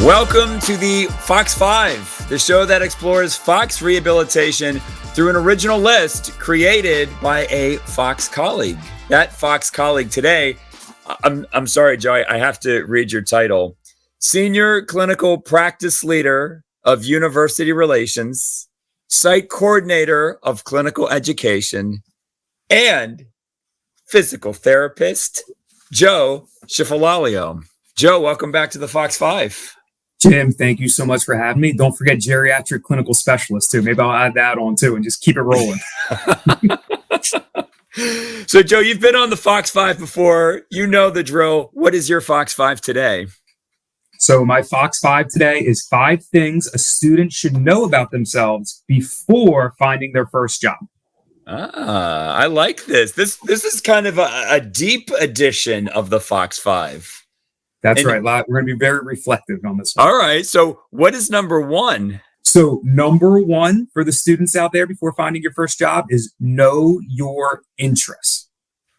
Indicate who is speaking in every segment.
Speaker 1: Welcome to the Fox 5, the show that explores Fox Rehabilitation through an original list created by a Fox colleague. That Fox colleague today, I'm sorry, Joey, I have to read your title. Senior Clinical Practice Leader of University Relations, Site Coordinator of Clinical Education, and Physical Therapist, Joe Cifaloglio. Joe, welcome back to the Fox 5.
Speaker 2: Jim, thank you so much for having me. Don't forget geriatric clinical specialist too. Maybe I'll add that on too and just keep it rolling.
Speaker 1: So, Joe, you've been on the Fox 5 before. You know the drill. What is your Fox 5 today?
Speaker 2: So my Fox 5 today is 5 things a student should know about themselves before finding their first job.
Speaker 1: I like this. This is kind of a deep edition of the Fox 5.
Speaker 2: That's right. We're going to be very reflective on this one.
Speaker 1: All right. So what is number 1?
Speaker 2: So number 1 for the students out there before finding your first job is know your interests.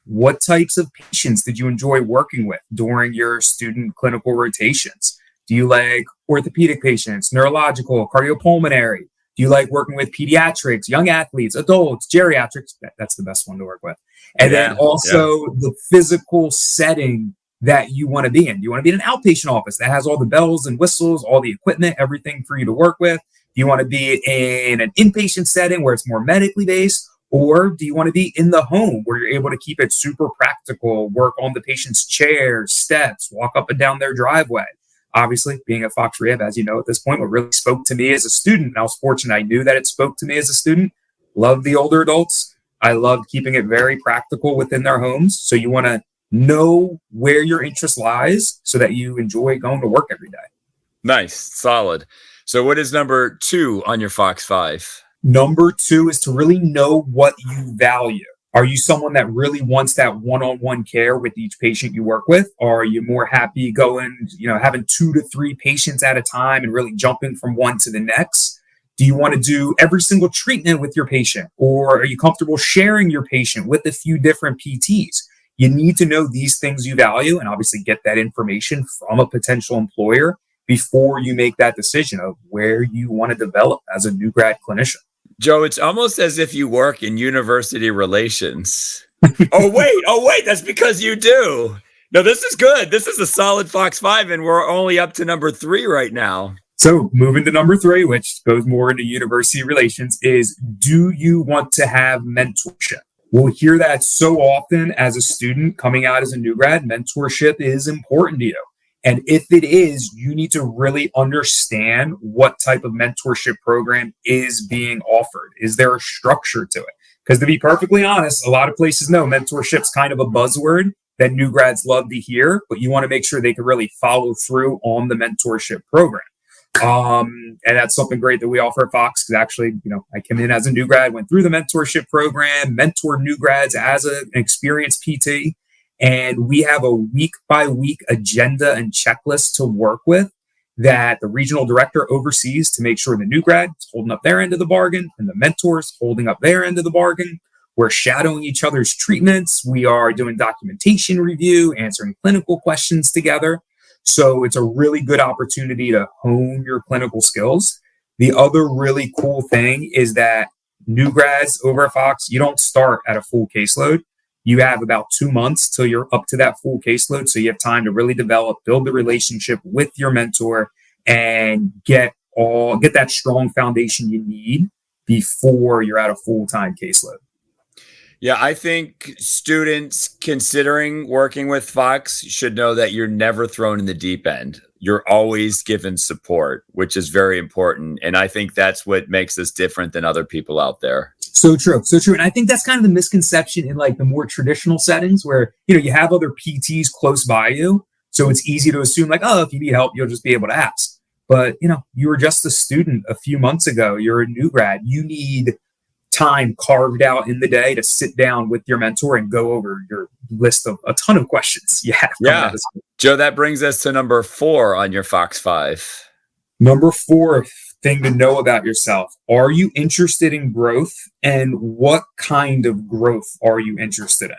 Speaker 2: What types of patients did you enjoy working with during your student clinical rotations? Do you like orthopedic patients, neurological, cardiopulmonary? Do you like working with pediatrics, young athletes, adults, geriatrics? That's the best one to work with. And then also the physical setting that you want to be in. Do you want to be in an outpatient office that has all the bells and whistles, all the equipment, everything for you to work with? Do you want to be in an inpatient setting where it's more medically based? Or do you want to be in the home where you're able to keep it super practical, work on the patient's chairs, steps, walk up and down their driveway? Obviously, being at Fox Rehab, as you know at this point, what really spoke to me as a student, and I was fortunate I knew that it spoke to me as a student, love the older adults. I loved keeping it very practical within their homes. So you want to know where your interest lies so that you enjoy going to work every day.
Speaker 1: Nice. Solid. So what is number 2 on your Fox 5?
Speaker 2: Number 2 is to really know what you value. Are you someone that really wants that one-on-one care with each patient you work with? Or are you more happy going, having 2 to 3 patients at a time and really jumping from one to the next? Do you want to do every single treatment with your patient? Or are you comfortable sharing your patient with a few different PTs? You need to know these things you value and obviously get that information from a potential employer before you make that decision of where you want to develop as a new grad clinician.
Speaker 1: Joe, it's almost as if you work in university relations. Oh, wait, that's because you do. No, this is good. This is a solid Fox 5, and we're only up to number 3 right now.
Speaker 2: So moving to number 3, which goes more into university relations, is do you want to have mentorship? We'll hear that so often as a student coming out as a new grad. Mentorship is important to you. And if it is, you need to really understand what type of mentorship program is being offered. Is there a structure to it? Because to be perfectly honest, a lot of places know mentorship's kind of a buzzword that new grads love to hear, but you want to make sure they can really follow through on the mentorship program. And that's something great that we offer at Fox, because actually, I came in as a new grad, went through the mentorship program, mentored new grads as an experienced PT. And we have a week-by-week agenda and checklist to work with that the regional director oversees to make sure the new grad is holding up their end of the bargain and the mentors holding up their end of the bargain. We're shadowing each other's treatments. We are doing documentation review, answering clinical questions together. So it's a really good opportunity to hone your clinical skills. The other really cool thing is that new grads over at Fox, you don't start at a full caseload. You have about 2 months till you're up to that full caseload. So you have time to really develop, build the relationship with your mentor and get that strong foundation you need before you're at a full-time caseload.
Speaker 1: Yeah, I think students considering working with Fox should know that you're never thrown in the deep end. You're always given support, which is very important. And I think that's what makes us different than other people out there.
Speaker 2: So true. And I think that's kind of the misconception in like the more traditional settings where, you have other PTs close by you. So it's easy to assume like, oh, if you need help, you'll just be able to ask. But, you were just a student a few months ago. You're a new grad. You need time carved out in the day to sit down with your mentor and go over your list of a ton of questions you have.
Speaker 1: Yeah. Joe, that brings us to number 4 on your Fox 5.
Speaker 2: Number 4 thing to know about yourself. Are you interested in growth? And what kind of growth are you interested in?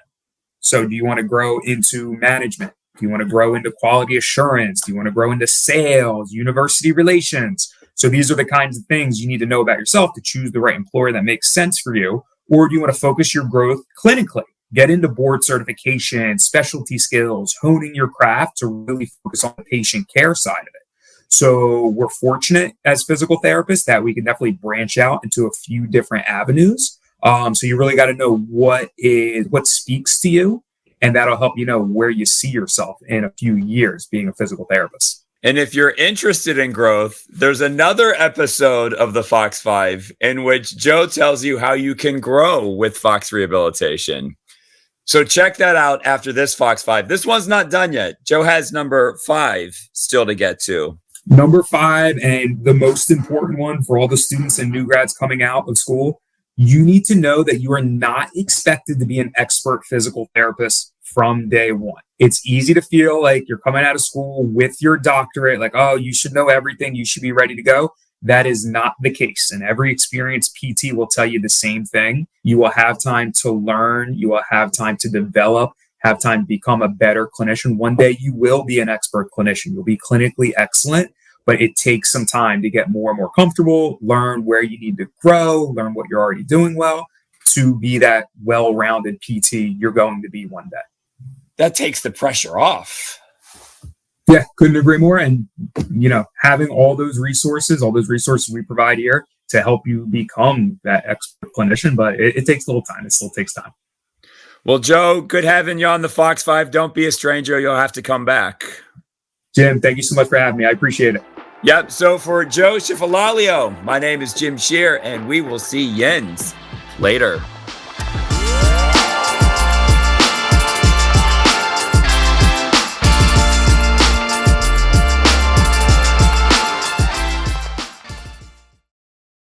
Speaker 2: So do you want to grow into management, Do you want to grow into quality assurance? Do you want to grow into sales, university relations? So these are the kinds of things you need to know about yourself to choose the right employer that makes sense for you. Or do you want to focus your growth clinically? Get into board certification, specialty skills, honing your craft to really focus on the patient care side of it. So we're fortunate as physical therapists that we can definitely branch out into a few different avenues. So you really got to know what speaks to you, and that'll help you know where you see yourself in a few years being a physical therapist.
Speaker 1: And if you're interested in growth, there's another episode of the Fox 5 in which Joe tells you how you can grow with Fox Rehabilitation. So check that out after this Fox 5. This one's not done yet. Joe has number 5 still to get to.
Speaker 2: Number 5, and the most important one for all the students and new grads coming out of school, you need to know that you are not expected to be an expert physical therapist from day one. It's easy to feel like you're coming out of school with your doctorate, like, oh, you should know everything, you should be ready to go. That is not the case. And every experienced PT will tell you the same thing. You will have time to learn. You will have time to develop, have time to become a better clinician. One day you will be an expert clinician. You'll be clinically excellent, but it takes some time to get more and more comfortable, learn where you need to grow, learn what you're already doing well to be that well-rounded PT you're going to be one day.
Speaker 1: That takes the pressure off.
Speaker 2: Yeah, couldn't agree more. And, having all those resources we provide here to help you become that expert clinician, but it takes a little time. It still takes time.
Speaker 1: Well, Joe, good having you on the Fox 5. Don't be a stranger. You'll have to come back.
Speaker 2: Jim, thank you so much for having me. I appreciate it.
Speaker 1: Yep. So for Joe Cifaloglio, my name is Jim Shear, and we will see Jens later.